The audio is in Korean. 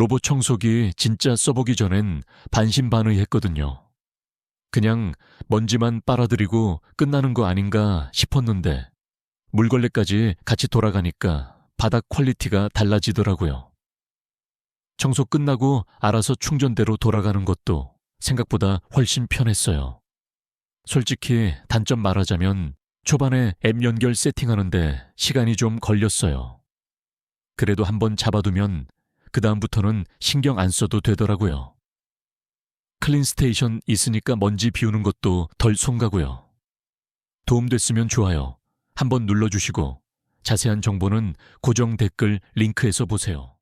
로봇 청소기 진짜 써보기 전엔 반신반의했거든요. 그냥 먼지만 빨아들이고 끝나는 거 아닌가 싶었는데 물걸레까지 같이 돌아가니까 바닥 퀄리티가 달라지더라고요. 청소 끝나고 알아서 충전대로 돌아가는 것도 생각보다 훨씬 편했어요. 솔직히 단점 말하자면 초반에 앱 연결 세팅하는데 시간이 좀 걸렸어요. 그래도 한번 잡아두면 그 다음부터는 신경 안 써도 되더라고요. 클린스테이션 있으니까 먼지 비우는 것도 덜 손가고요. 도움됐으면 좋아요. 한번 눌러주시고 자세한 정보는 고정 댓글 링크에서 보세요.